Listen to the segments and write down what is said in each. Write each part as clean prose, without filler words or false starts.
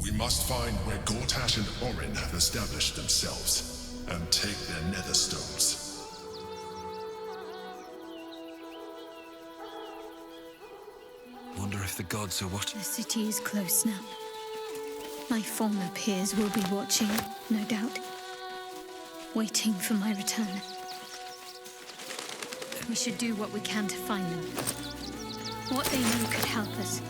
We must find where Gortash and Orin have established themselves, and take their nether stones. Wonder if the gods are watching. The city is close now. My former peers will be watching, no doubt. Waiting for my return. We should do what we can to find them. What they know could help us.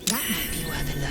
That might be worth a look.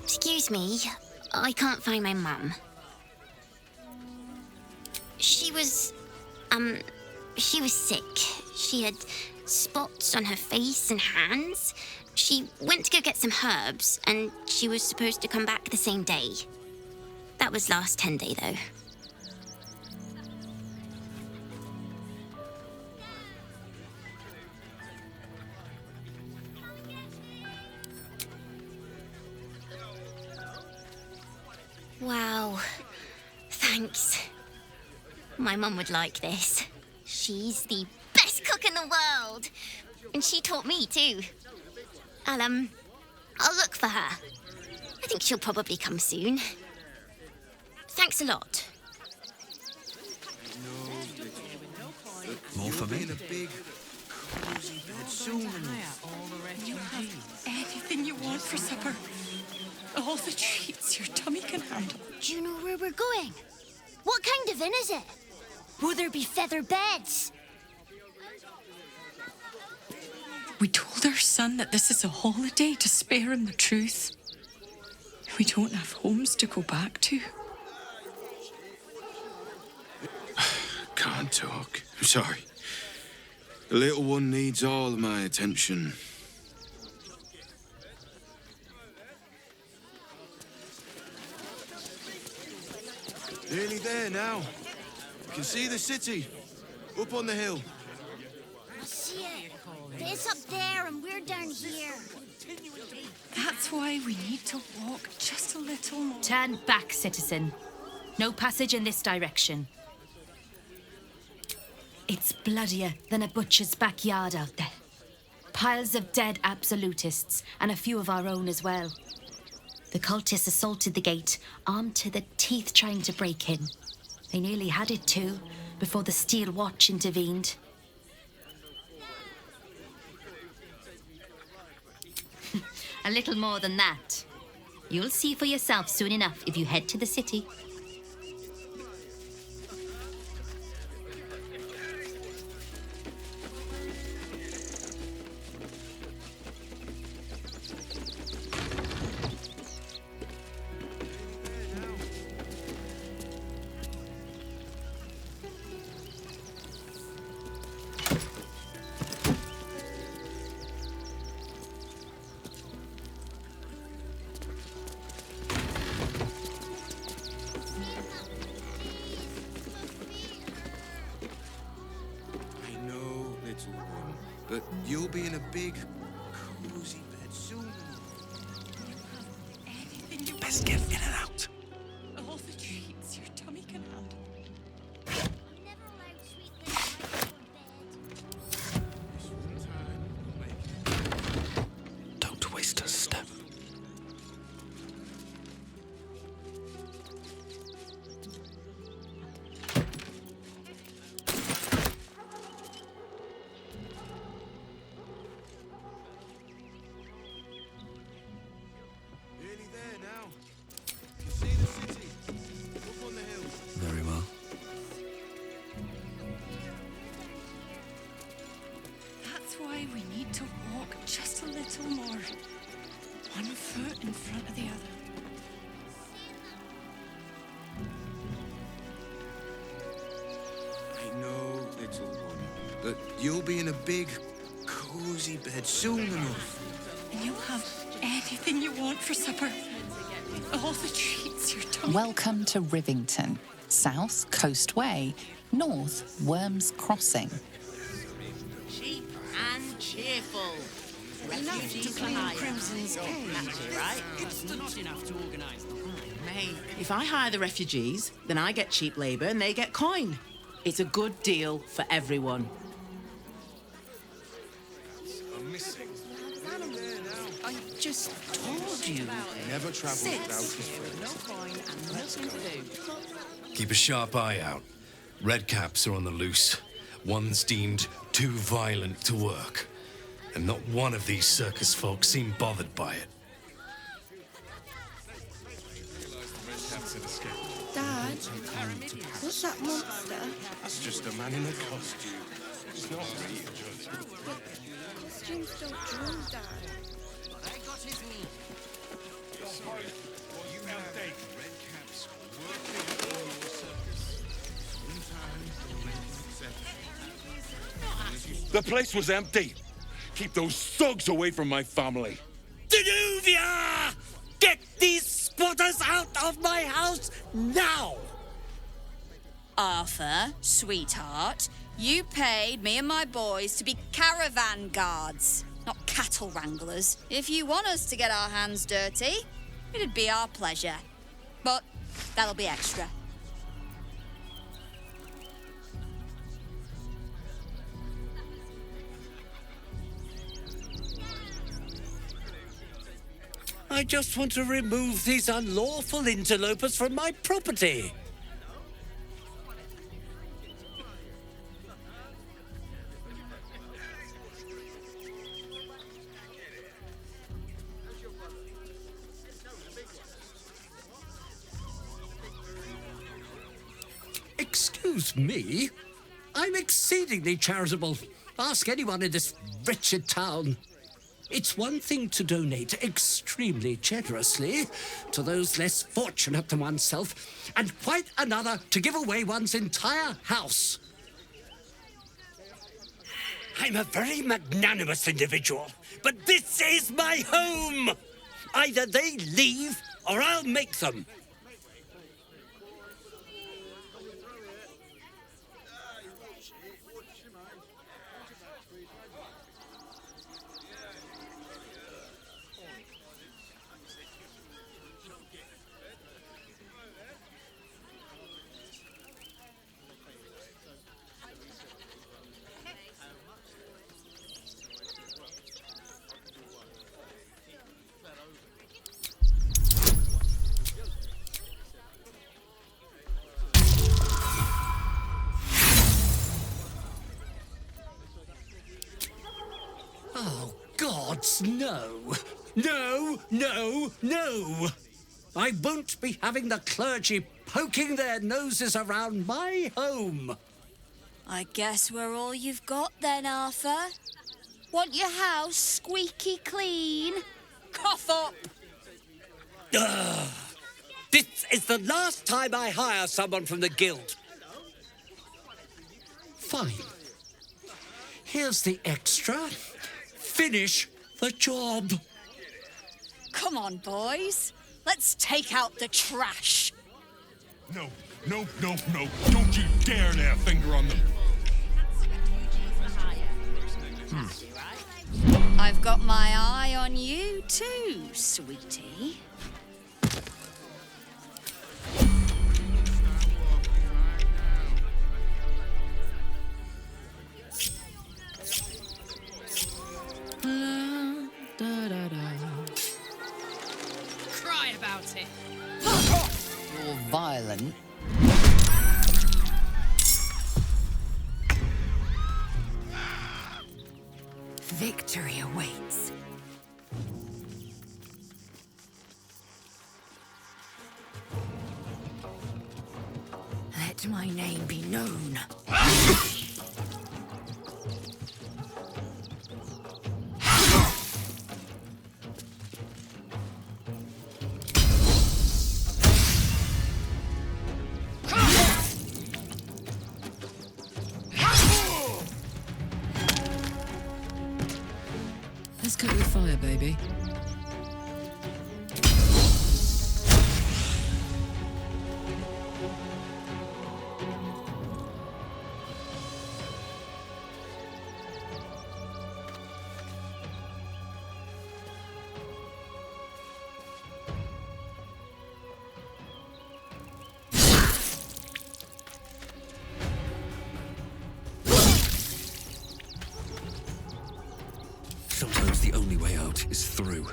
Excuse me. I can't find my mum. She was sick. She had spots on her face and hands. She went to go get some herbs, and she was supposed to come back the same day. That was last 10 day, though. Wow. Thanks. My mum would like this. She's the best cook in the world. And she taught me too. I'll look for her. I think she'll probably come soon. Thanks a lot. More for me? You have anything you want for supper. All the treats your tummy can handle. Do you know where we're going? What kind of inn is it? Will there be feather beds? We told our son that this is a holiday to spare him the truth. We don't have homes to go back to. Can't talk. I'm sorry. The little one needs all of my attention. Nearly there now. You can see the city. Up on the hill. I see it. It's up there and we're down here. That's why we need to walk just a little more. Turn back, citizen. No passage in this direction. It's bloodier than a butcher's backyard out there. Piles of dead absolutists, and a few of our own as well. The cultists assaulted the gate, armed to the teeth trying to break in. They nearly had it too, before the Steel Watch intervened. A little more than that. You'll see for yourself soon enough if you head to the city. but you'll be in a big, cozy bed soon. Anything you Best get in and out. all the treats your tummy can handle. Never allowed sweet things like your bed. Don't waste a step. Nearly there now. You see the city? Up on the hill. Very well. That's why we need to walk just a little more. One foot in front of the other. I know, little one, but you'll be in a big, cozy bed soon enough. And you'll have anything you want for supper. All the treats your tummy. Welcome to Rivington, south Coast Way, north Worms Crossing. Cheap and cheerful. Refugees for hire. Crimson's Matchy, right? It's not enough to organise them. Mate, if I hire the refugees, then I get cheap labour and they get coin. It's a good deal for everyone. I just told you. Never travel Sit. without his friends. No coin and nothing to do. Keep a sharp eye out. Redcaps are on the loose. One's deemed too violent to work. And not one of these circus folk seem bothered by it. Dad, what's that monster? That's just a man in a costume. It's not real. Costumes don't drool, Dad. The place was empty. Keep those thugs away from my family. Danuvia! Get these squatters out of my house now! Arthur, sweetheart, you paid me and my boys to be caravan guards, not cattle wranglers. If you want us to get our hands dirty, it'd be our pleasure. But that'll be extra. I just want to remove these unlawful interlopers from my property. Excuse me? I'm exceedingly charitable. Ask anyone in this wretched town. It's one thing to donate extremely generously to those less fortunate than oneself, and quite another to give away one's entire house. I'm a very magnanimous individual, but this is my home! Either they leave, or I'll make them. Oh, gods, no. No, no, no. I won't be having the clergy poking their noses around my home. I guess we're all you've got then, Arthur. Want your house squeaky clean? Cough up! Ugh. This is the last time I hire someone from the guild. Fine. Here's the extra. Finish the job. Come on, boys. Let's take out the trash. No, no, no, no. Don't you dare lay a finger on them. I've got my eye on you too, sweetie. Cry about it. You're violent. Victory awaits. Let my name be known. Let's cook with fire, baby. Sometimes the only way out is through.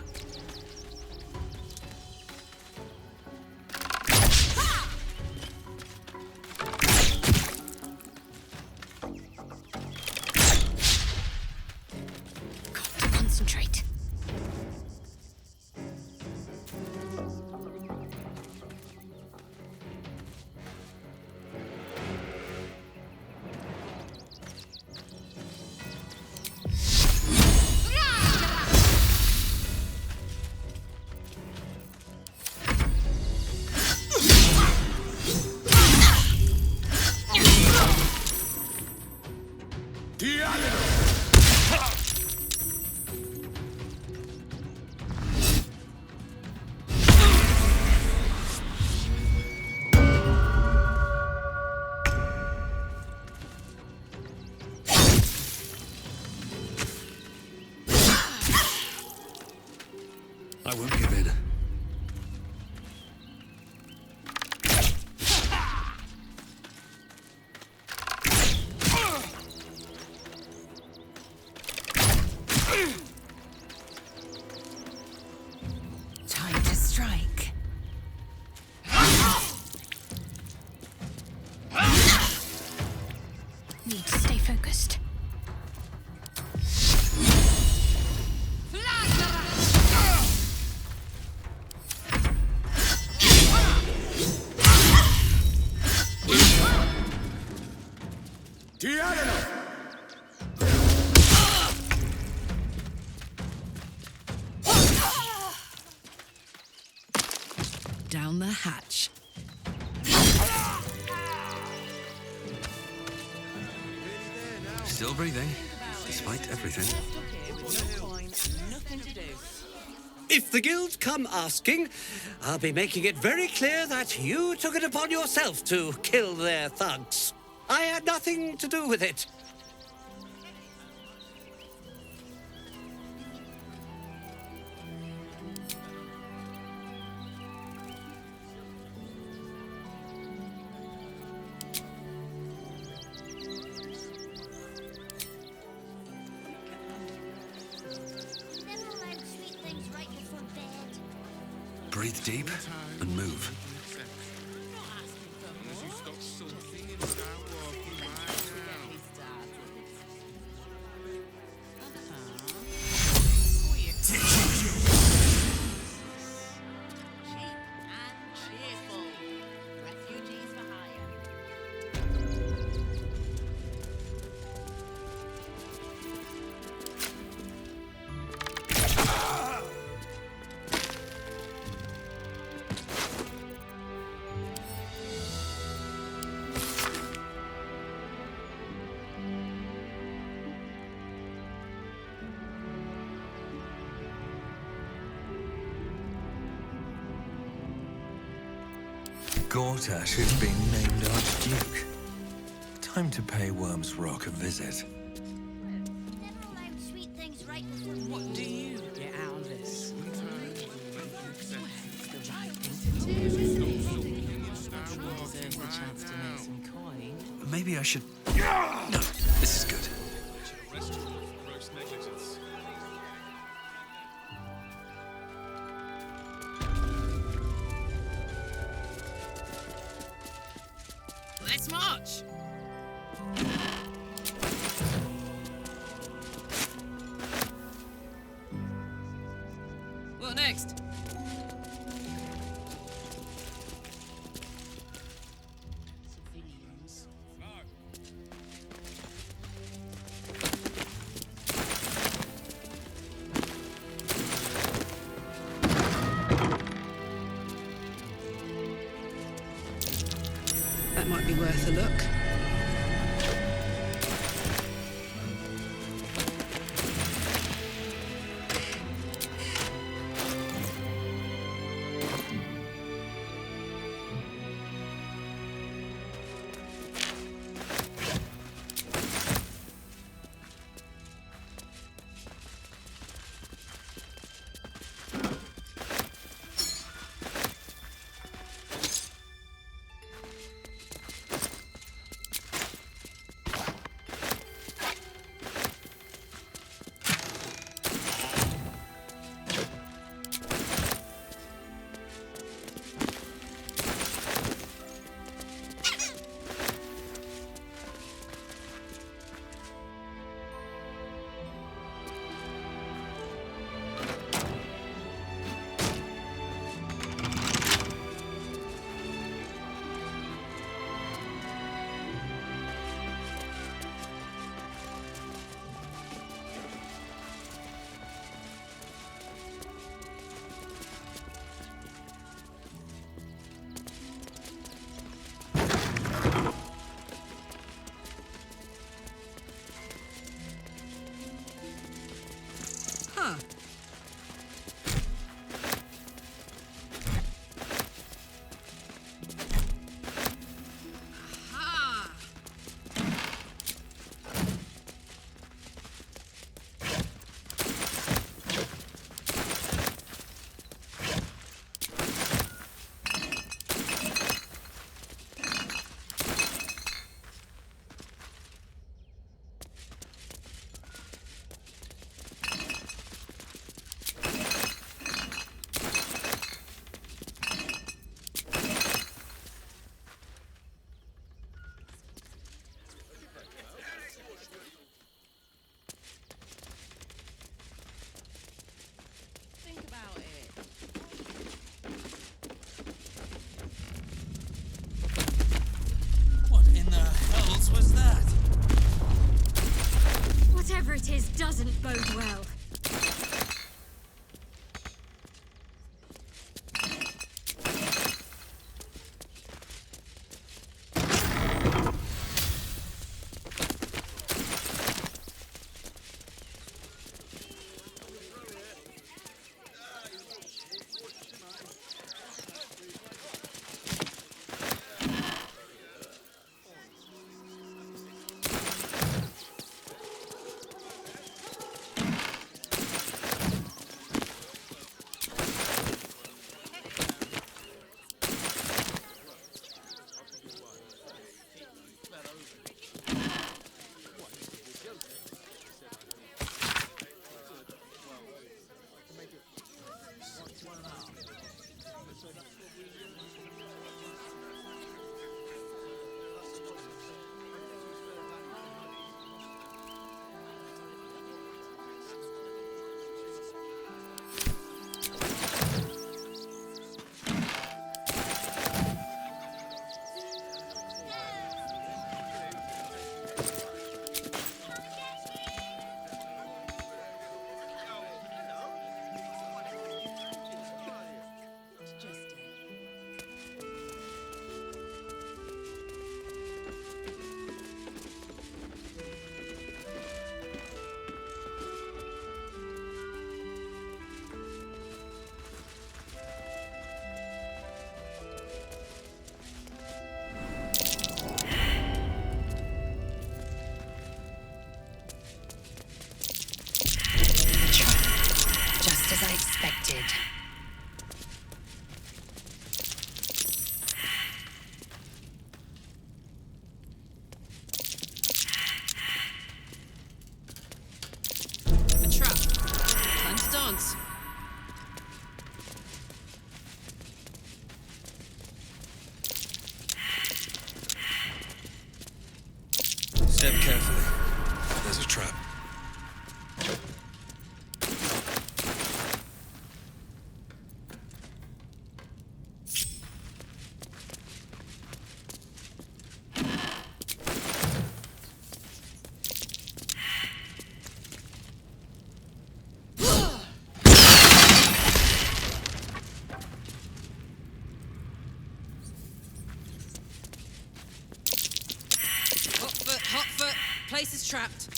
Got to concentrate. I won't give in. Time to strike. Need to stay focused. Down the hatch. Still breathing, despite everything. If the guild come asking, I'll be making it very clear that you took it upon yourself to kill their thugs. I had nothing to do with it. Breathe deep and move. Gortash has been named Archduke. Time to pay Worm's Rock a visit. maybe I should... No, this is good. Let's march! What next? That might be worth a look. Huh. Aha! Think about it. What in the hells was that? Whatever it is doesn't bode well. trap. Hot foot. Place is trapped.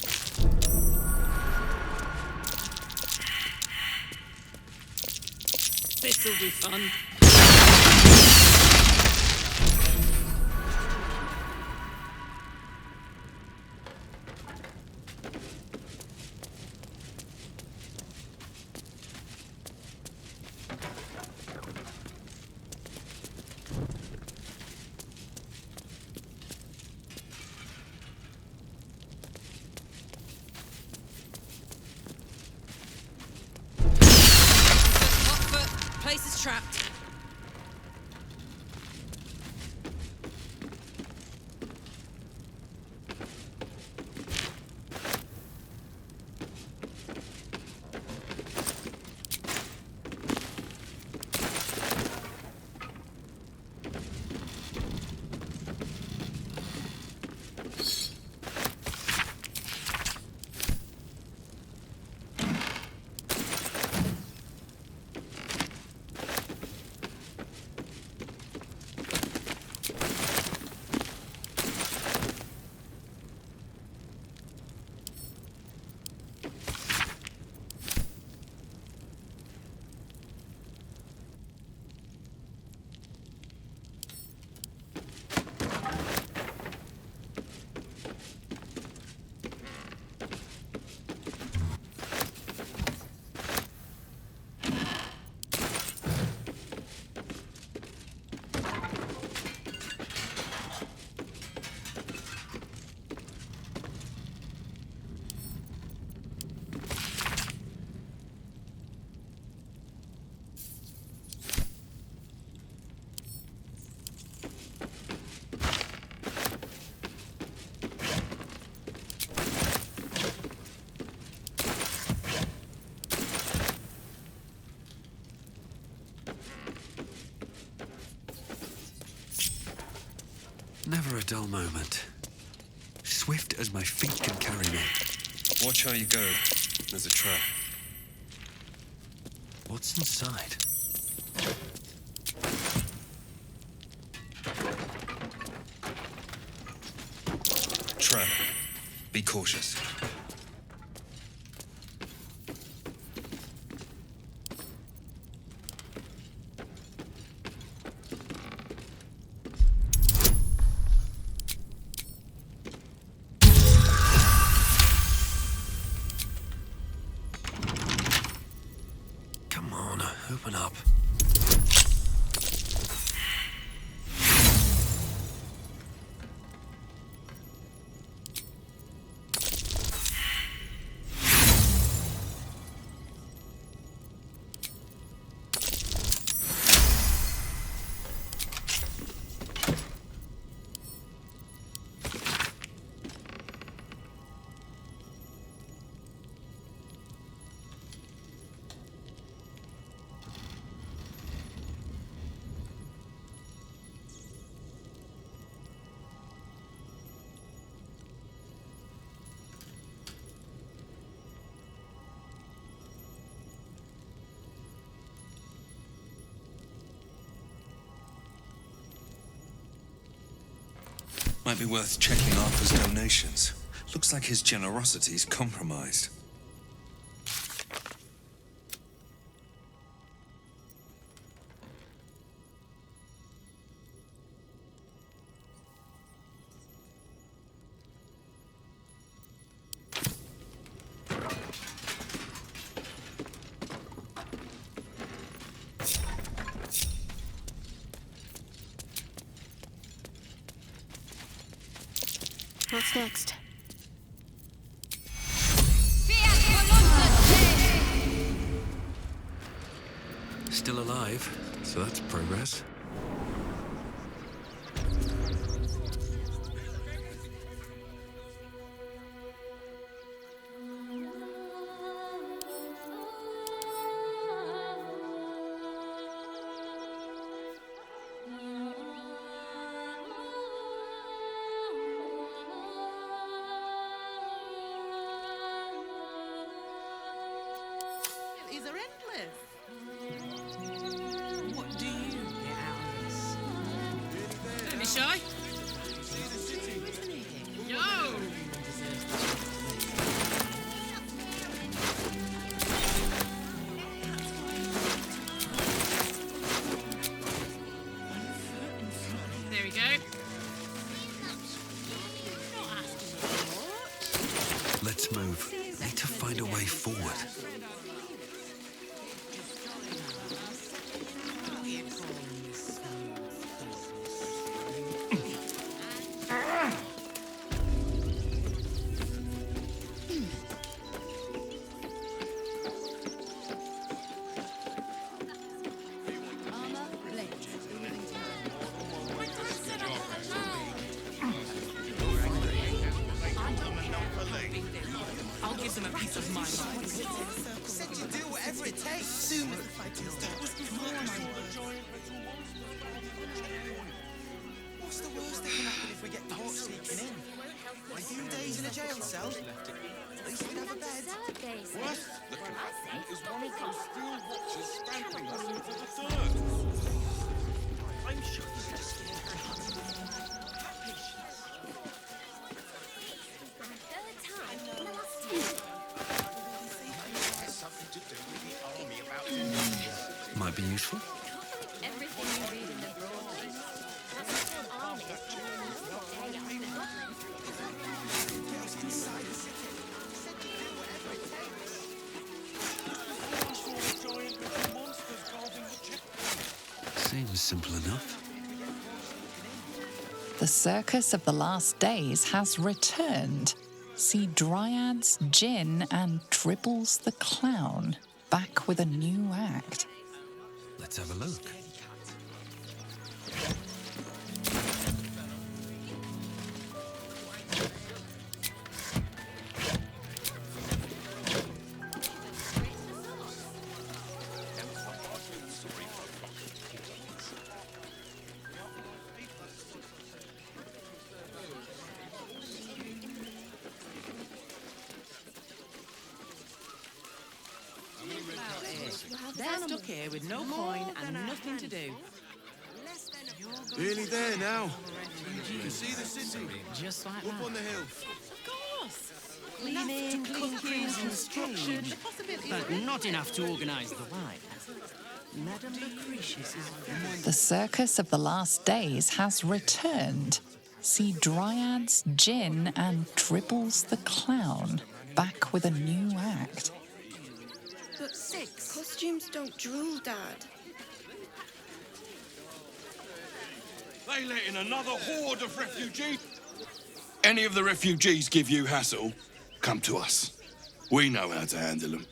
This'll be fun. Place is trapped. Never a dull moment. Swift as my feet can carry me. Watch how you go. There's a trap. What's inside? Trap. Be cautious. Open up. Might be worth checking Arthur's donations. Looks like his generosity's compromised. What's next? Still alive, so that's progress. Let's move. Need to find a way forward. I'll give them a piece of my mind. Said you'd do whatever it takes. Soon as the fighting starts. What's the worst that can happen if we get caught sneaking in? A few days in a jail cell? At least we'd have a bed. Worse that can happen is one of those steel watchers stamping us into the dirt. I'm sure you just Might be useful. Everything you read in the broadcast. That's an army. Seems simple enough. The Circus of the Last Days has returned. See Dryads, Jinn, and Dribbles the Clown back with a new act. Let's have a look. They're stuck here with no coin and nothing to do. Nearly there now. You can see the city. Just like Up that. on the hill. Of course. Cleaning, cooking, construction, but not enough to organise the wine. Madame Lucretius is The Circus of the Last Days has returned. See Dryads, Jinn, and Dribbles the Clown back with a new act. But costumes don't drool, Dad. They let in another horde of refugees. Any of the refugees give you hassle, come to us. We know how to handle them.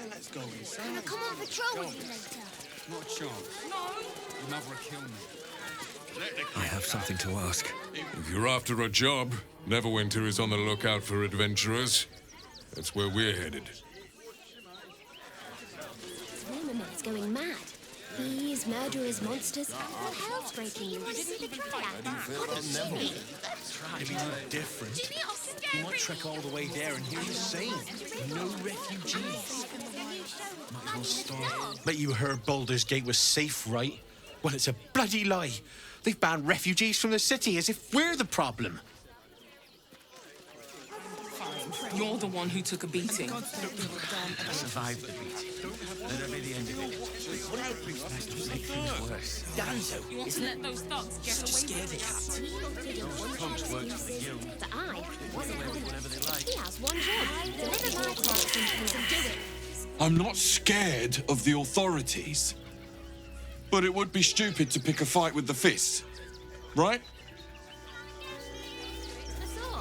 Let's go inside. Can I come on patrol with you later? Not a chance. No. Your mother will kill me. I have something to ask. If you're after a job, Neverwinter is on the lookout for adventurers. That's where we're headed. Rumorman's going mad. Thieves, murderers, monsters, all hell's breaking loose. The Triad. To be no different. You might trek all the way there and hear the same. No refugees. Might as well start. Bet you heard Baldur's Gate was safe, right? Well, it's a bloody lie. They've banned refugees from the city as if we're the problem. You're the one who took a beating. I survived the beating. That'll be the end of it. Nice to make things worse. Danzo, You want to let those thugs get such a away scaredy with it? cat. Punks work for the guild. But I wasn't having Whatever they like. He has one job. Deliver my parts and do it. I'm not scared of the authorities. But it would be stupid to pick a fight with the fist. Right?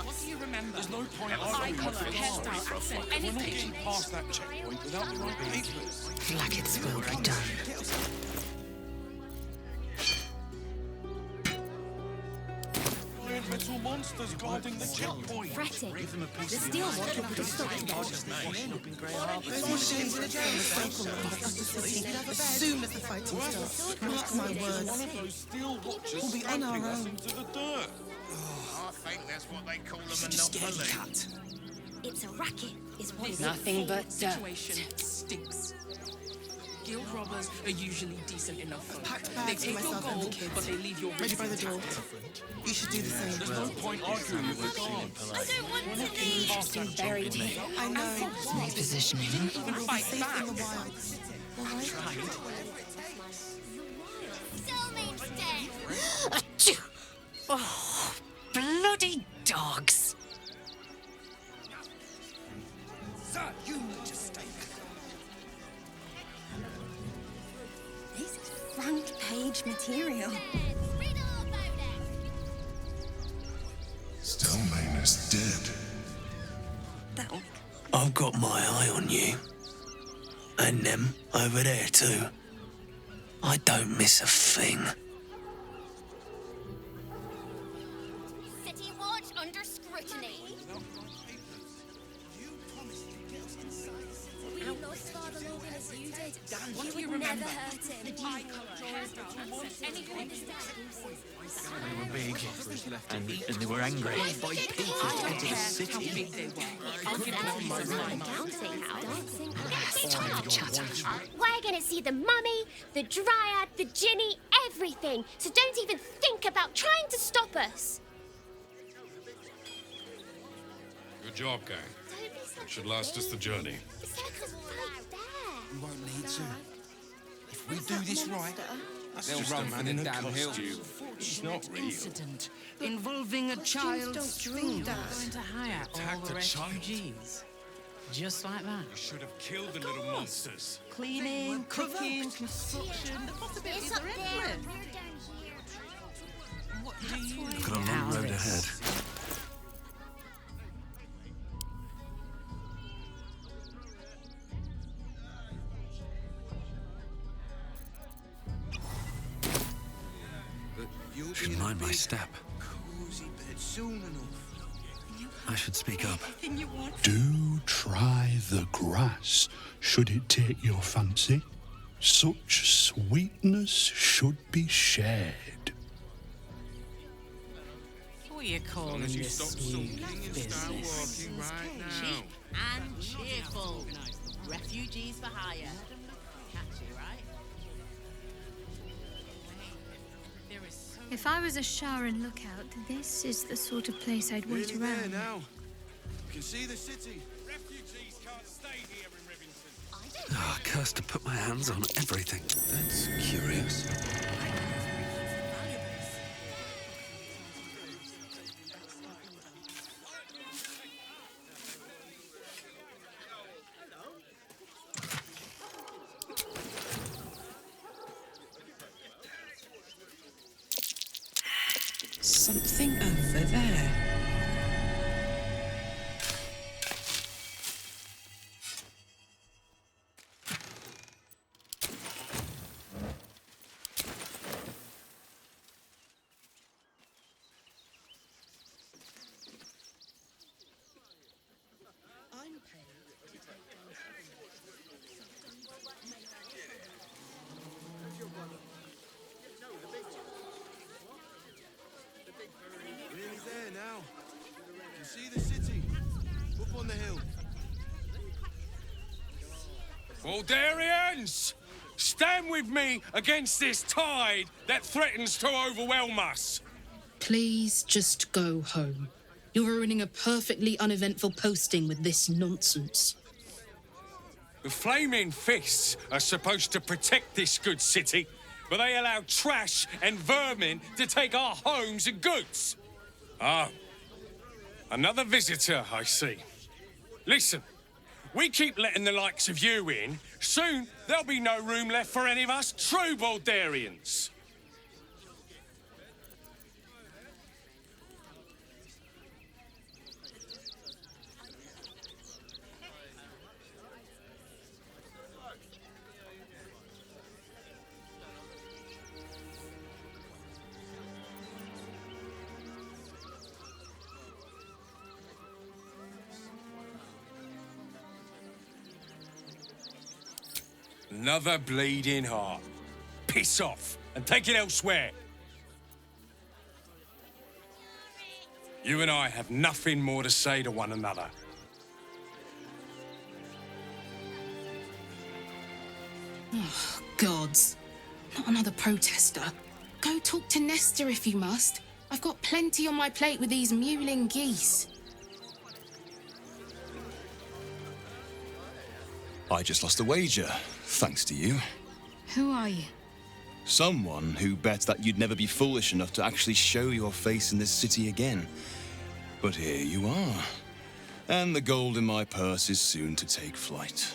What do you remember? There's no point Eye colour, hairstyle, accent, We're not anything. getting past that checkpoint without the right papers. Like it's will be done. Giant metal monsters guarding the checkpoint. Fretting. The steel one will put a stop to that. There's more days in a jail cell as soon as the fighting starts. Mark my words. We'll be on our own. Into the dirt. I think that's what they call them a scaredy cat. It's a racket, is what it is. Nothing but dirt. Situation stinks. Guild robbers are usually decent enough folk. Packed They bags for take your myself and the gold, kids. but they leave your Ready by the riches door. intact. You should do the same. There's no point arguing with the guards. I don't want to leave. Interesting buried here. I know. Repositioning. Even fight Safe back. in the wilds. All right? Still means death. Oh, bloody page material. Stelmane is dead. That'll... I've got my eye on you. And them over there too. I don't miss a thing. City Watch under scrutiny. We lost Father Logan as you did. You would never hurt him. They were big, and they were angry. By people into the city. We're gonna see the mummy, the dryad, the ginny, everything. So don't even think about trying to stop us. Good job, gang. It should last us the journey. We won't need to. If we do this right, They'll run man in a costume. It's not real. Incident involving a child's dream. Going to hire all the refugees. Just like that. You should have killed the little monsters. Cleaning, cooking, construction. The possibilities are endless. What do you I've got a long road ahead. Should mind my step. I should speak up. Do try the grass, should it take your fancy. Such sweetness should be shared. What are you calling this new business? Cheap and cheerful. Refugees for hire. Catchy, right? If I was a Sharan lookout, this is the sort of place I'd wait Nearly there around. now. You can see the city. Refugees can't stay here in Rivington. Ah, cursed to put my hands on everything. That's curious. Something over there. Nearly there now. You can see the city. Up on the hill. Baldurians! Stand with me against this tide that threatens to overwhelm us. Please just go home. You're ruining a perfectly uneventful posting with this nonsense. The Flaming Fists are supposed to protect this good city, but they allow trash and vermin to take our homes and goods. Ah, another visitor, I see. Listen, we keep letting the likes of you in. Soon, there'll be no room left for any of us true Baldurians. Another bleeding heart. Piss off and take it elsewhere. You and I have nothing more to say to one another. Oh, gods. Not another protester. Go talk to Nestor if you must. I've got plenty on my plate with these mewling geese. I just lost a wager, thanks to you. Who are you? Someone who bet that you'd never be foolish enough to actually show your face in this city again. But here you are. And the gold in my purse is soon to take flight.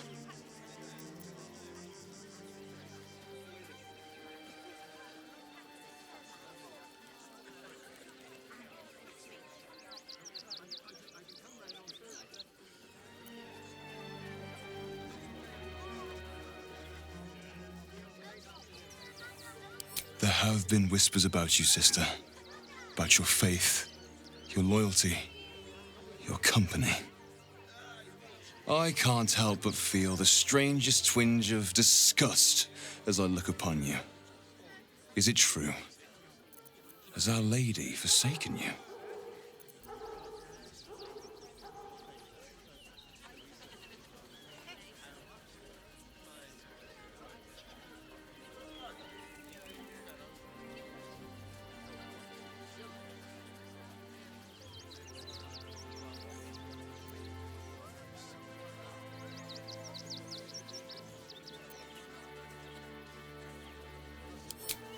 have been whispers about you, sister. About your faith, your loyalty, your company. I can't help but feel the strangest twinge of disgust as I look upon you. Is it true? Has Our Lady forsaken you?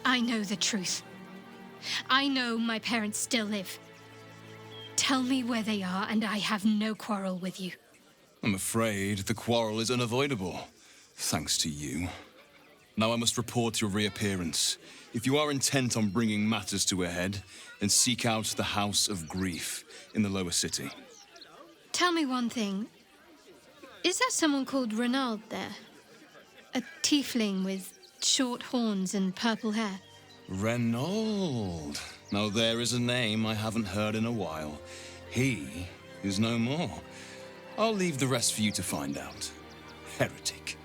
I know the truth. I know my parents still live. Tell me where they are, and I have no quarrel with you. I'm afraid the quarrel is unavoidable, thanks to you. Now I must report your reappearance. If you are intent on bringing matters to a head, then seek out the House of Grief in the lower city. Tell me one thing. Is there someone called Renaud there? A tiefling with short horns and purple hair. Renaud. Now there is a name I haven't heard in a while. He is no more. I'll leave the rest for you to find out. Heretic.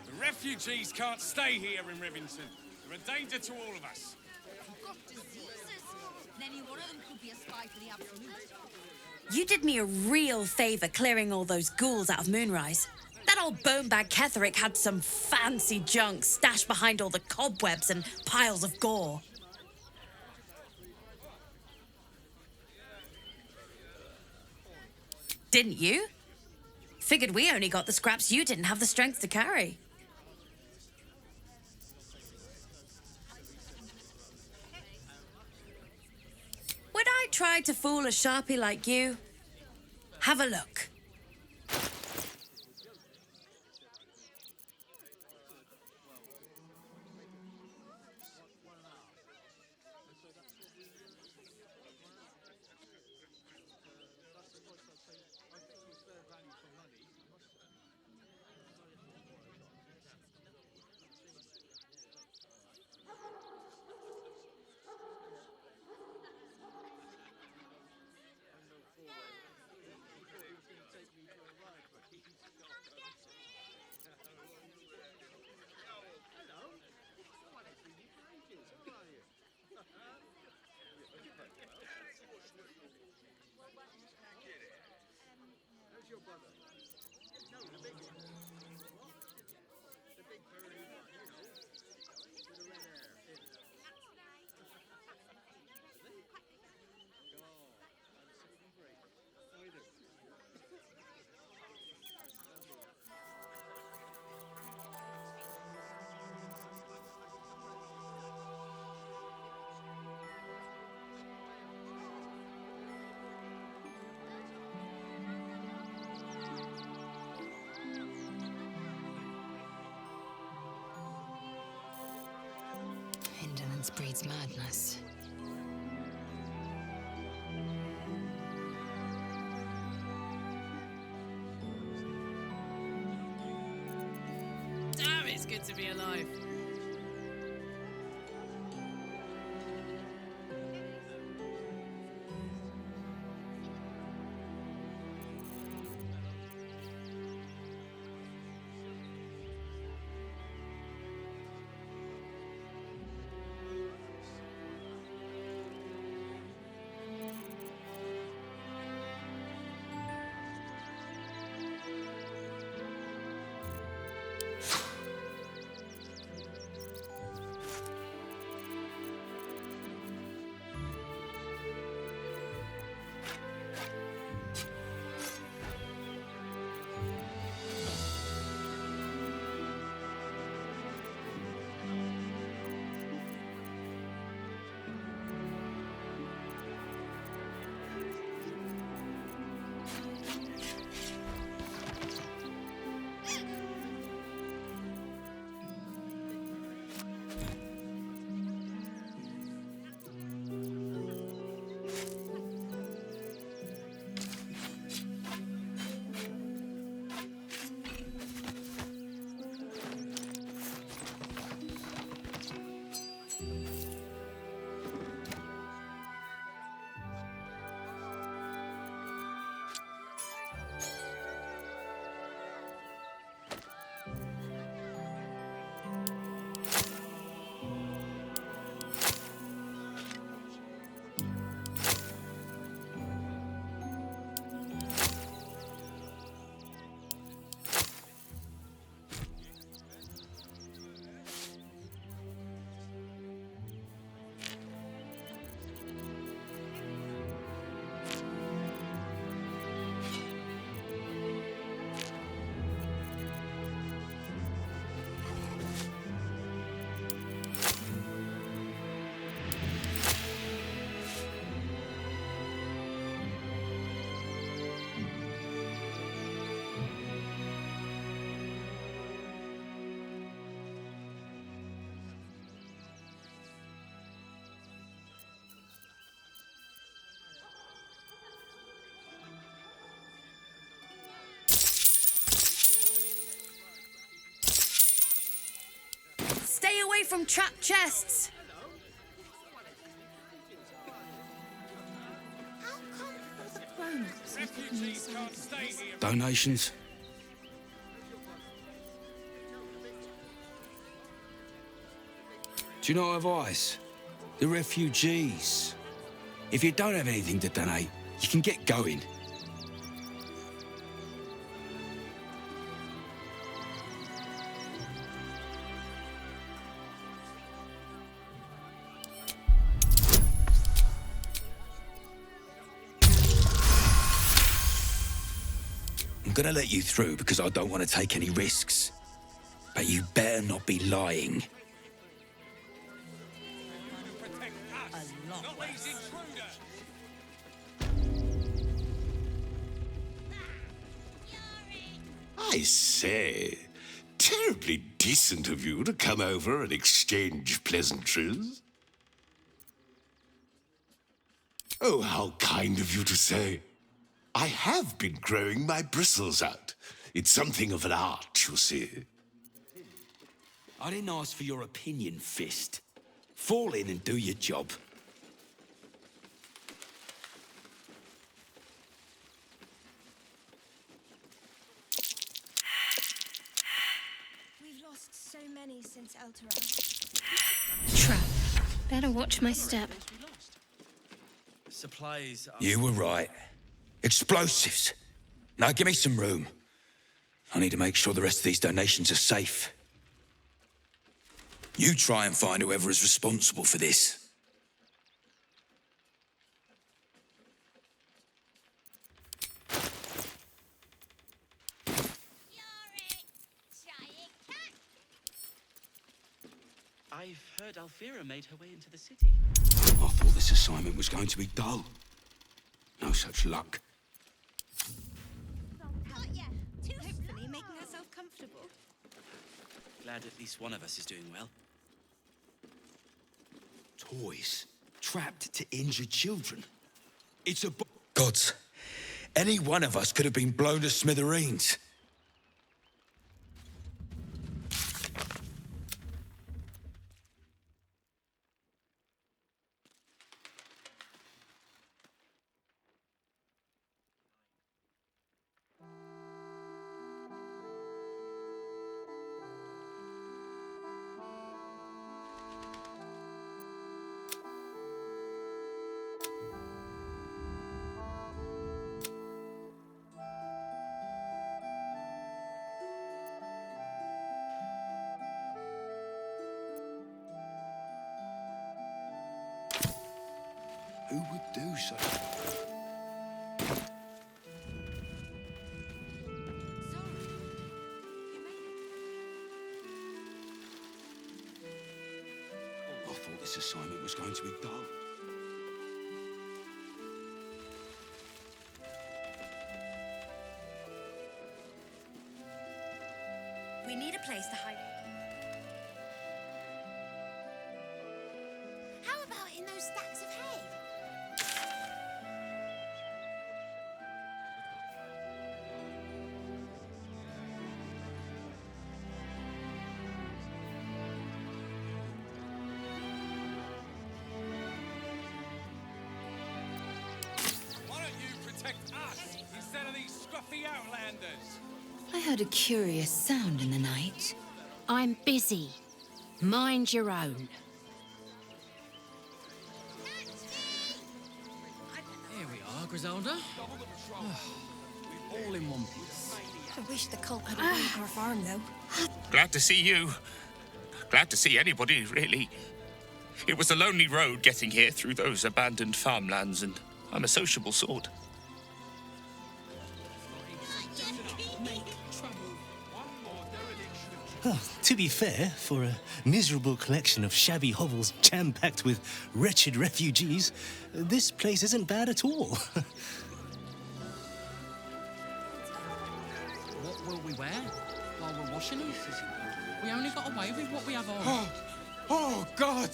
The refugees can't stay here in Rivington. They're a danger to all of us. You did me a real favour clearing all those ghouls out of Moonrise. That old bonebag Ketherick had some fancy junk stashed behind all the cobwebs and piles of gore. Didn't you? Figured we only got the scraps you didn't have the strength to carry. Would I try to fool a sharpie like you? Have a look. Indolence breeds madness. Damn, it's good to be alive. from trapped chests. Donations? Do you not have eyes? The refugees. If you don't have anything to donate, you can get going. I'm gonna let you through because I don't want to take any risks. But you better not be lying. I say, terribly decent of you to come over and exchange pleasantries. Oh, how kind of you to say. I have been growing my bristles out. It's something of an art, you see. I didn't ask for your opinion, Fist. Fall in and do your job. We've lost so many since El Terrell. Trap. Better watch my step. Supplies are... You were right. Explosives. Now give me some room. I need to make sure the rest of these donations are safe. You try and find whoever is responsible for this. I've heard Alfira made her way into the city. I thought this assignment was going to be dull. No such luck. Hopefully making herself comfortable. Glad at least one of us is doing well. Toys trapped to injure children. It's a... Gods, any one of us could have been blown to smithereens. Who would do such a... I thought this assignment was going to be dull. We need a place to hide. How about in those stacks of hay? Why don't you protect us instead of these scruffy outlanders? I heard a curious sound in the night. I'm busy. Mind your own. Here we are, Griselda. All in one piece. I wish the cult had raided our farm, though. Glad to see you. Glad to see anybody, really. It was a lonely road getting here through those abandoned farmlands, and I'm a sociable sort. Oh, to be fair, for a miserable collection of shabby hovels jam-packed with wretched refugees, this place isn't bad at all. What will we wear while we're washing them? We only got away with what we have on. Oh, God!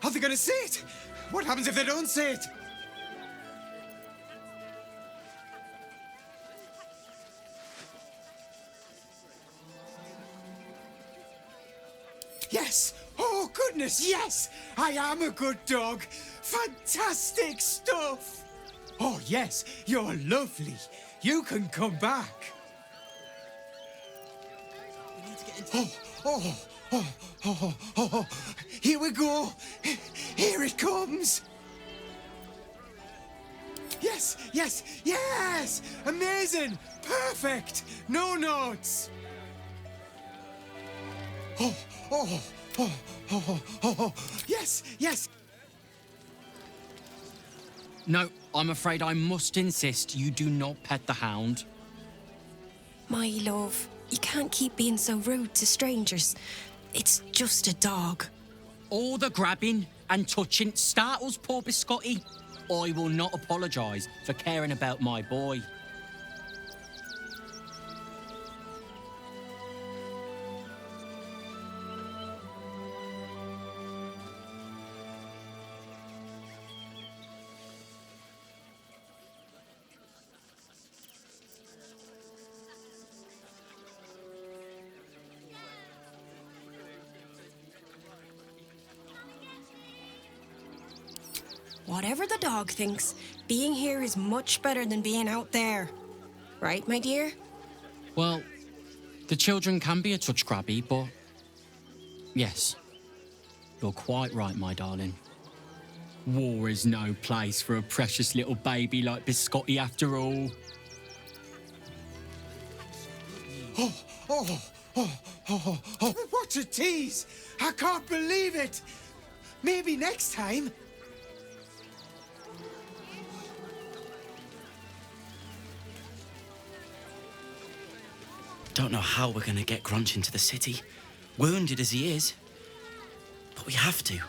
Are they gonna see it? What happens if they don't see it? Yes! Oh, goodness, yes! I am a good dog. Fantastic stuff! Oh, yes, you're lovely. You can come back. Oh. Here we go. Here it comes. Yes! Amazing! Perfect! No notes! Oh. Yes! No, I'm afraid I must insist you do not pet the hound. My love, you can't keep being so rude to strangers. It's just a dog. All the grabbing and touching startles poor Biscotti. I will not apologise for caring about my boy. Whatever the dog thinks, being here is much better than being out there. Right, my dear? Well, the children can be a touch grabby, but... yes, you're quite right, my darling. War is no place for a precious little baby like Biscotti after all. What a tease! I can't believe it! Maybe next time. Don't know how we're gonna get Grunch into the city, wounded as he is. But we have to.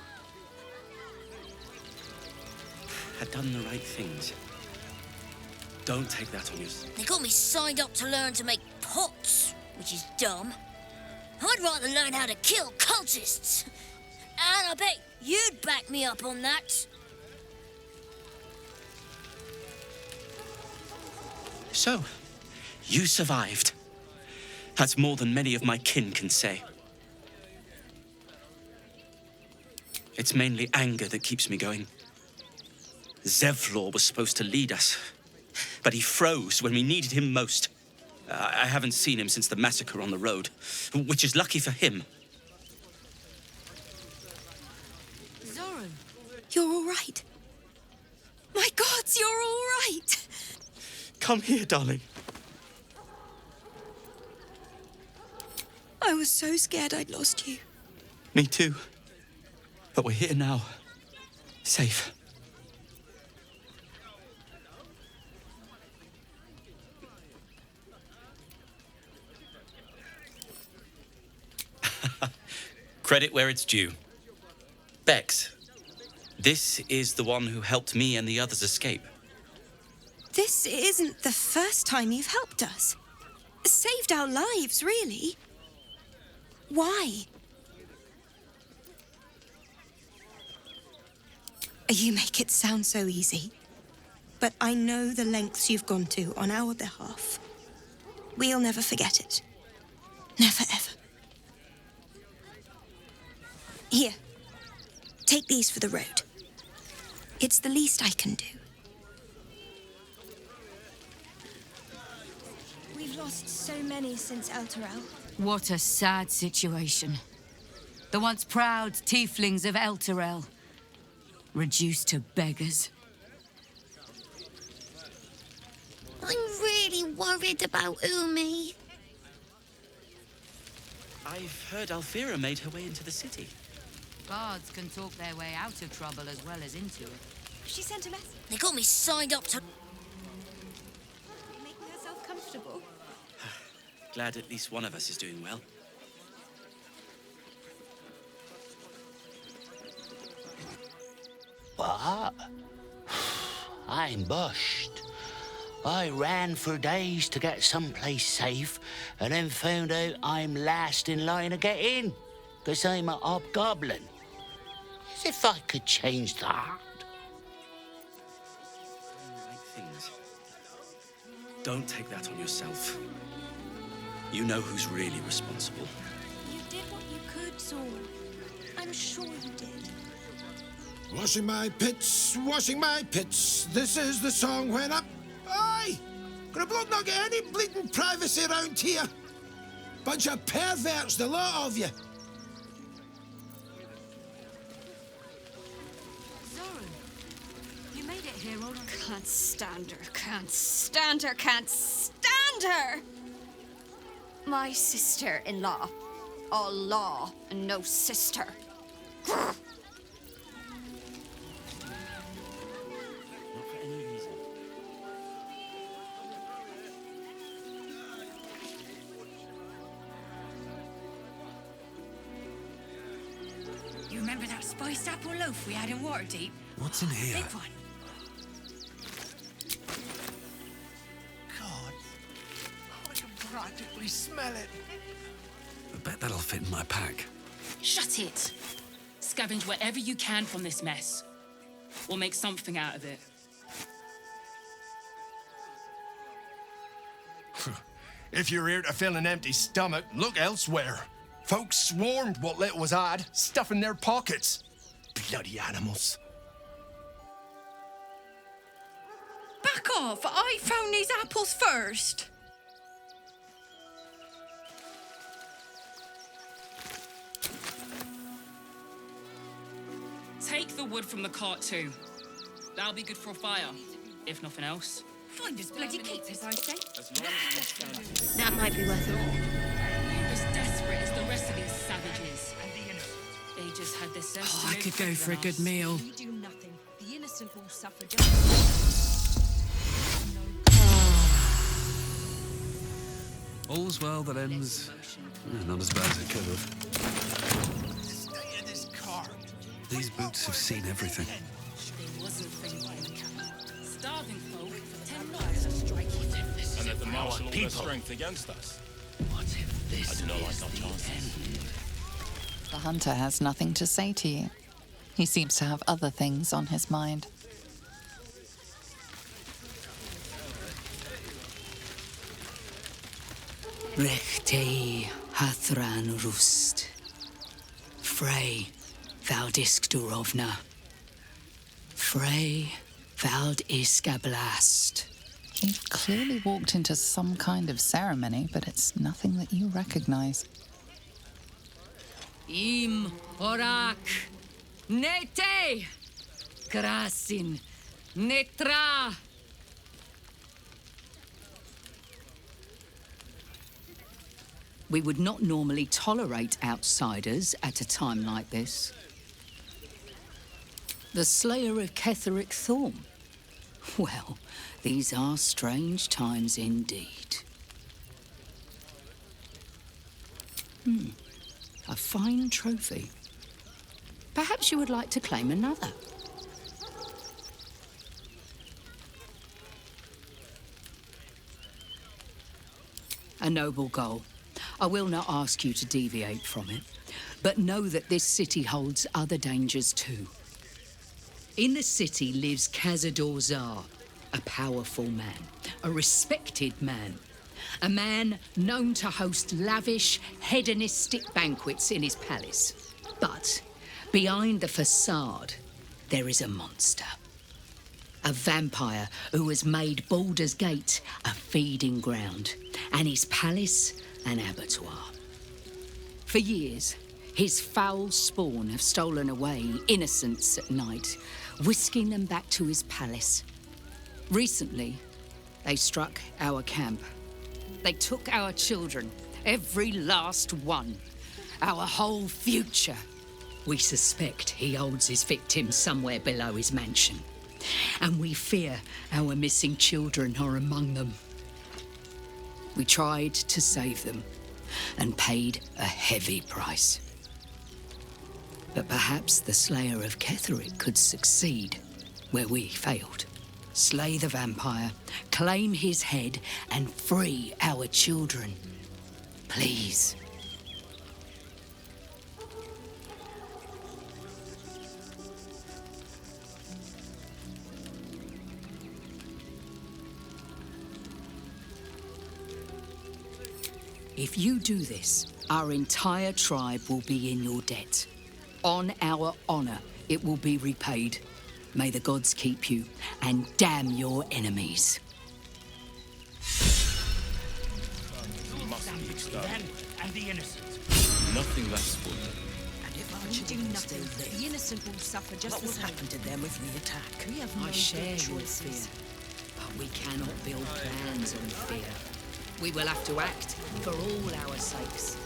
I've done the right things. Don't take that on yourself. They got me signed up to learn to make pots, which is dumb. I'd rather learn how to kill cultists. And I bet you'd back me up on that. So, you survived. That's more than many of my kin can say. It's mainly anger that keeps me going. Zevlor was supposed to lead us, but he froze when we needed him most. I haven't seen him since the massacre on the road, which is lucky for him. Zoran, you're all right. My gods, you're all right. Come here, darling. I was so scared I'd lost you. Me too. But we're here now. Safe. Credit where it's due. Bex, this is the one who helped me and the others escape. This isn't the first time you've helped us. Saved our lives, really. Why? You make it sound so easy. But I know the lengths you've gone to on our behalf. We'll never forget it. Never, ever. Here. Take these for the road. It's the least I can do. We've lost so many since Elturel. What a sad situation. The once proud tieflings of Elturel, reduced to beggars. I'm really worried about Umi. I've heard Alfira made her way into the city. Bards can talk their way out of trouble as well as into it. She sent a message. They got me signed up to... Making herself comfortable. Glad at least one of us is doing well. What? I'm bushed. I ran for days to get someplace safe and then found out I'm last in line to get in because I'm a hobgoblin. As if I could change that. Right things. Don't take that on yourself. You know who's really responsible. You did what you could, Saul. I I'm sure you did. Washing my pits, this is the song when I'm... Aye! Could a bloke not get any bleeding privacy around here? Bunch of perverts, the lot of you. Zoran, you made it here all right. Can't stand her, can't stand her, can't stand her! My sister-in-law. All law and no sister. Grr. You remember that spiced apple loaf we had in Waterdeep? What's in here? Big one. God, I can practically smell it. I bet that'll fit in my pack. Shut it! Scavenge wherever you can from this mess. We'll make something out of it. If you're here to fill an empty stomach, look elsewhere. Folks swarmed what little was had, stuffing their pockets. Bloody animals. Back off! I found these apples first. Take the wood from the cart too. That'll be good for a fire, if nothing else. Find us bloody keepers, I say. That might be worth it. You're as desperate as the rest of these savages. They just had this sense to I live could go than for a us. good meal. We do nothing. The innocent will suffer All's well that ends... not as bad as it could have. Stay in this car. These boots have seen everything. They wasn't thinking. Starving folk for 10 knocks. And that the marshal all their people. strength against us. What if this I do not like is our the chances. end? The hunter has nothing to say to you. He seems to have other things on his mind. Rechtei hathran rust. Frey valdisk durovna. Frey vald iskablast. You've clearly walked into some kind of ceremony, but it's nothing that you recognize. Im orak. Nete. Krasin. Netra. We would not normally tolerate outsiders at a time like this. The slayer of Ketheric Thorm. Well, these are strange times indeed. A fine trophy. Perhaps you would like to claim another. A noble goal. I will not ask you to deviate from it, but know that this city holds other dangers too. In the city lives Cazador Zar, a powerful man, a respected man, a man known to host lavish, hedonistic banquets in his palace. But behind the facade, there is a monster. A vampire who has made Baldur's Gate a feeding ground, and his palace an abattoir. For years, his foul spawn have stolen away innocents at night, whisking them back to his palace. Recently, they struck our camp. They took our children, every last one, our whole future. We suspect he holds his victims somewhere below his mansion, and we fear our missing children are among them. We tried to save them and paid a heavy price. But perhaps the Slayer of Ketheric could succeed where we failed. Slay the vampire, claim his head, and free our children. Please. If you do this, our entire tribe will be in your debt. On our honour, it will be repaid. May the gods keep you, and damn your enemies. Them and the innocent. Nothing less for them. And if our children do nothing, the innocent will suffer just What will happen to them if we attack? We have I no share good your choices. fear, but we cannot build plans on fear. We will have to act for all our sakes.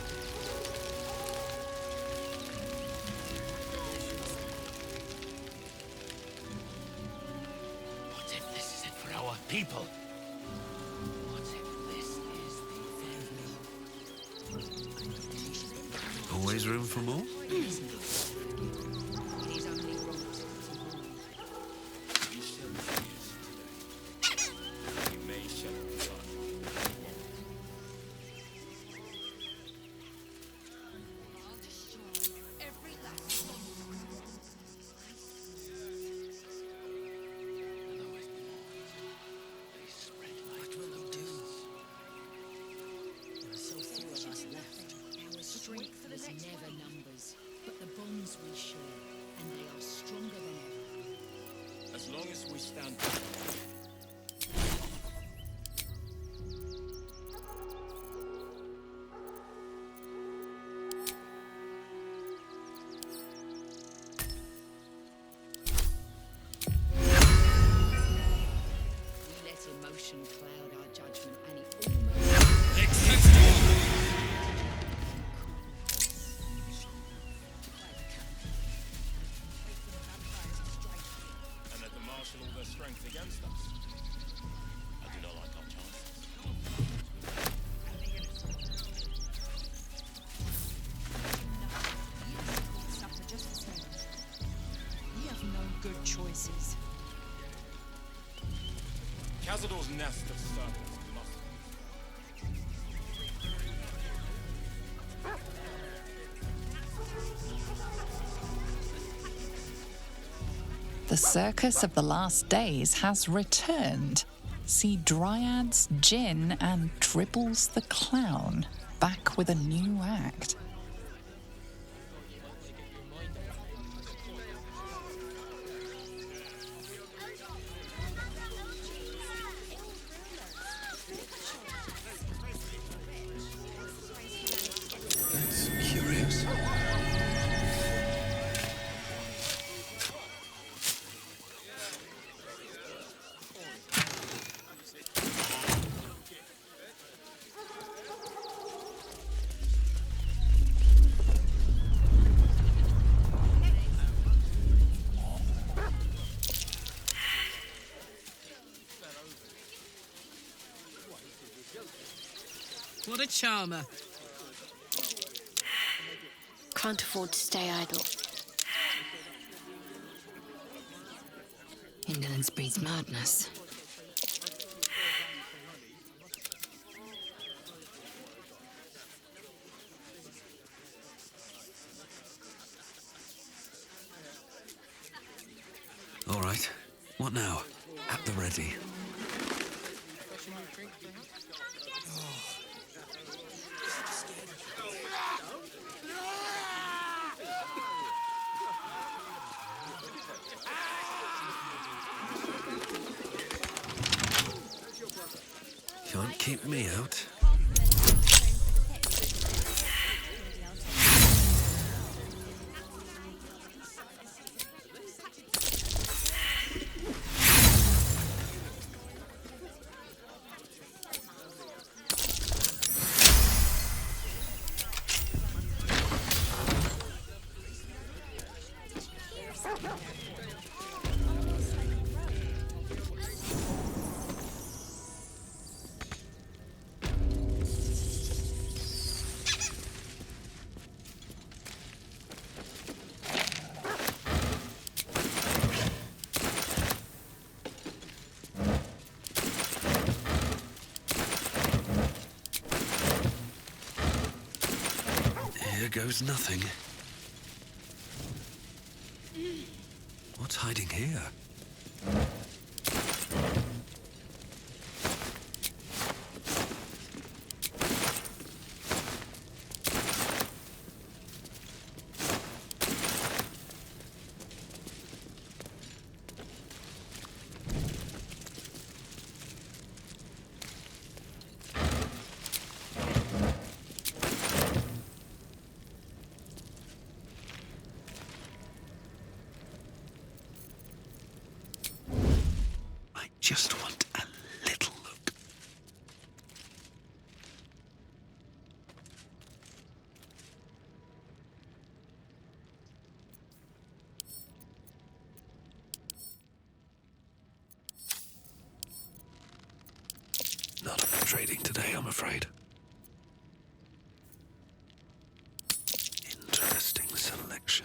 What if this is it for our people? What if this is the Always room for more? Never numbers, but the bonds we share, and they are stronger than ever. As long as we stand. We let emotion cloud our judgment, and it almost... And let them marshal all their strength against us. I do not like our chances. The innocent will suffer just the same. We have no good choices. Cazador's nest of serpents must. The circus of the last days has returned. See Dryads, Jinn, and Dribbles the Clown back with a new act. That's curious. What a charmer. Can't afford to stay idle. Indolence breeds madness. All right. What now? At the ready. Can't keep me out. Here goes nothing. What's hiding here? trading today, I'm afraid. Interesting selection.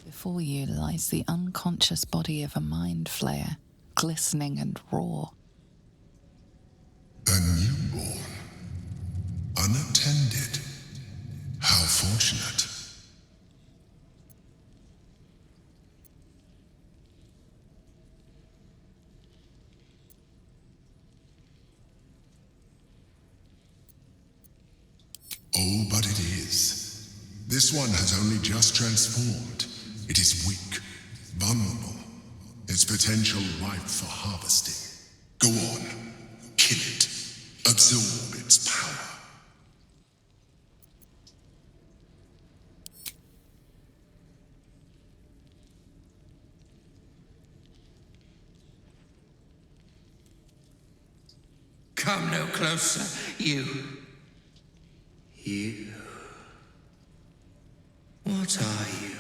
Before you lies the unconscious body of a mind flayer, glistening and raw. A newborn. Unattended. How fortunate. Oh, but it is. This one has only just transformed. It is weak, vulnerable. Its potential ripe for harvesting. Go on, kill it. Absorb its power. Come no closer, you. You. What are you?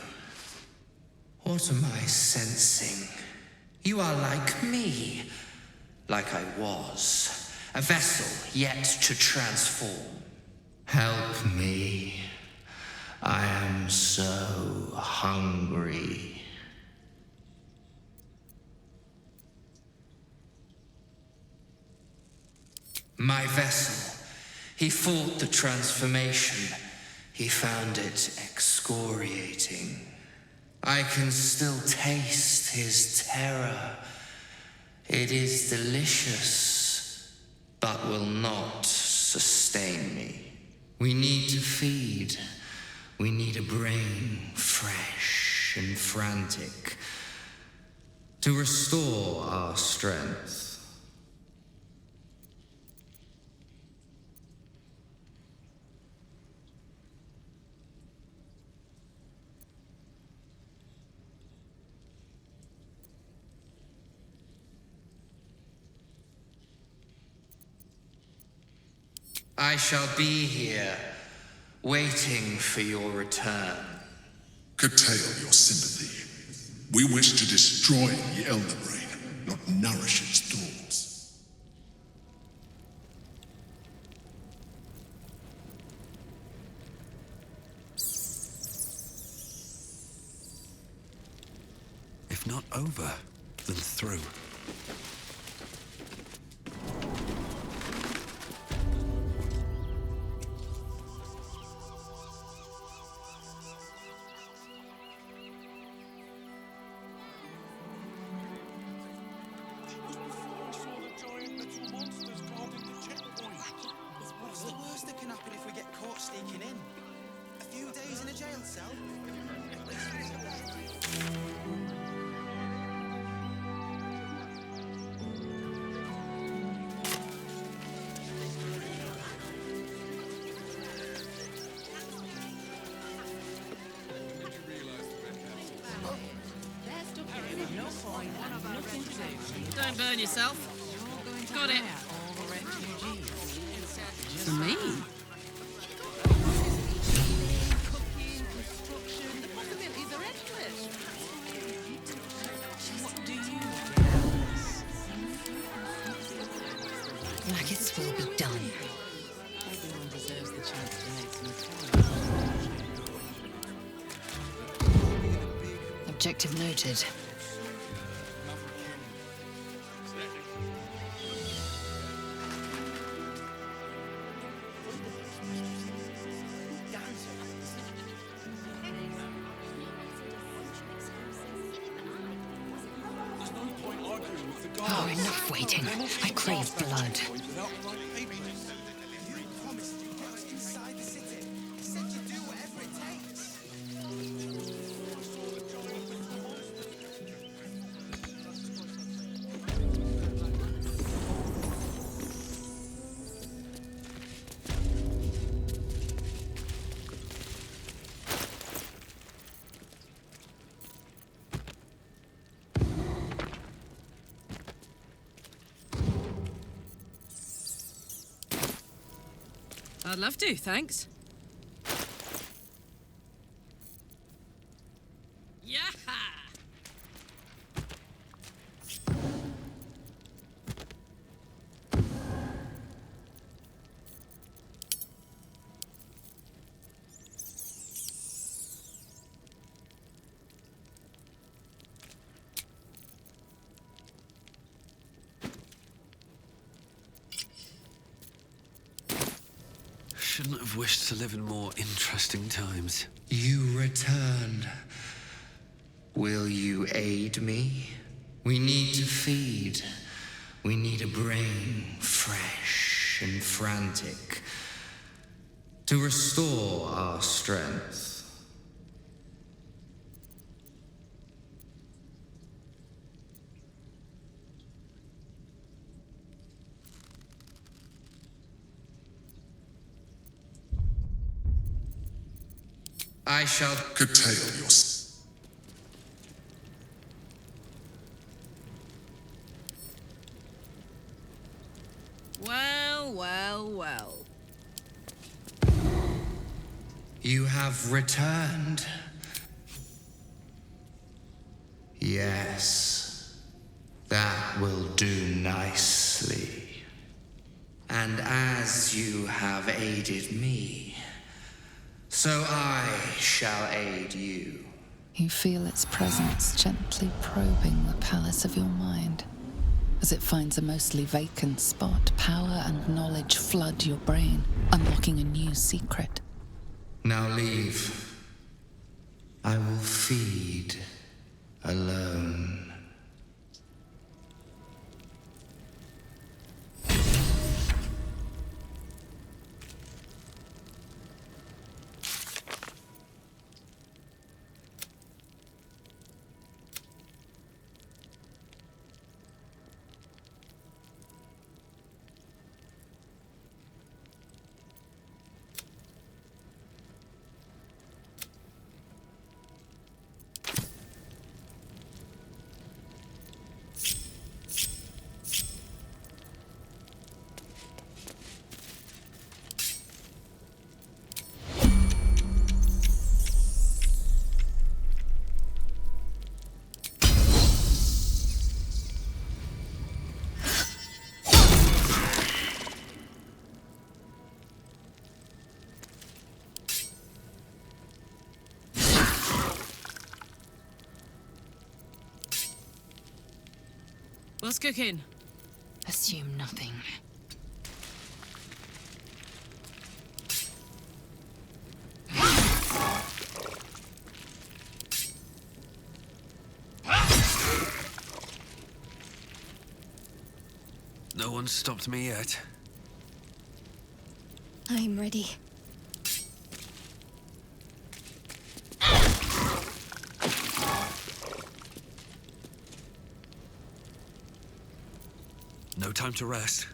What am I sensing? You are like me. Like I was. A vessel yet to transform. Help me. I am so hungry. My vessel. He fought the transformation. He found it excoriating. I can still taste his terror. It is delicious, but will not sustain me. We need to feed. We need a brain fresh and frantic to restore our strength. I shall be here, waiting for your return. Curtail your sympathy. We wish to destroy the Elder Brain, not nourish its thoughts. If not over, then through. What's the worst that can happen if we get caught sneaking in? A few days in a jail cell? Don't burn yourself. Got it. For me? Maggots will be done. Everyone deserves the chance to make some Objective noted. Oh, enough waiting. I crave blood. I'd love to, thanks. Yaha! Shouldn't have wished to live in more interesting times. You returned. Will you aid me? We need to feed. We need a brain fresh and frantic to restore our strength. I shall curtail your... Well, well, well. You have returned. Yes, that will do nicely. And as you have aided me, so I shall aid you. You feel its presence gently probing the palace of your mind. As it finds a mostly vacant spot, power and knowledge flood your brain, unlocking a new secret. Now leave. I will feed alone. What's cooking? Assume nothing. No one's stopped me yet. I'm ready. No time to rest.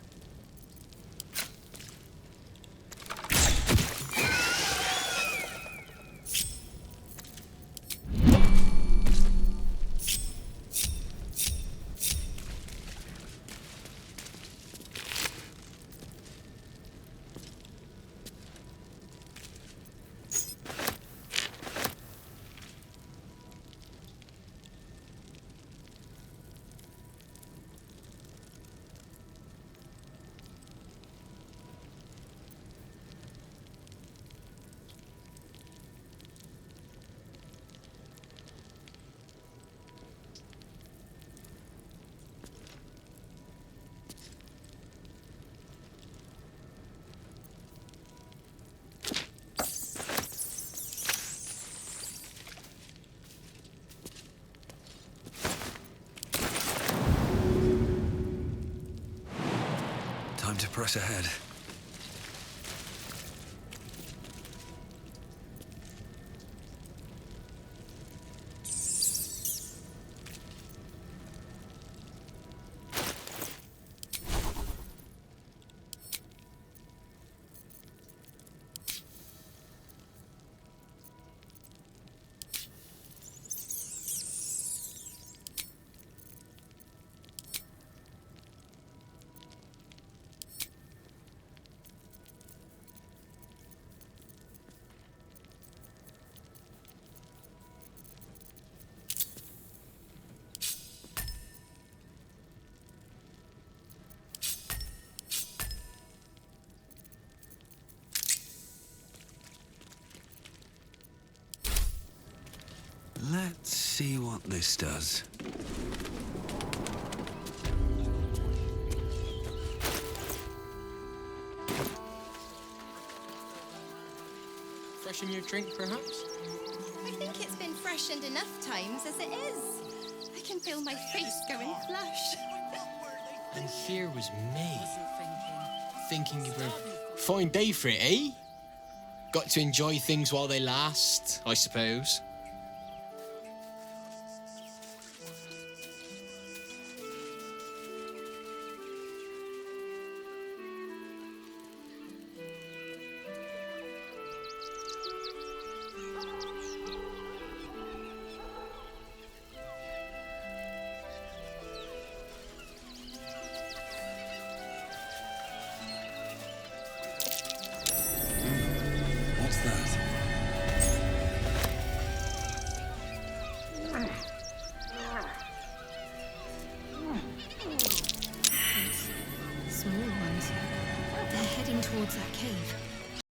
press ahead. Let's see what this does. Freshen your drink, perhaps? I think it's been freshened enough times as it is. I can feel my face going flush. And here was me, thinking you were fine day for it, eh? Got to enjoy things while they last, I suppose. What's that?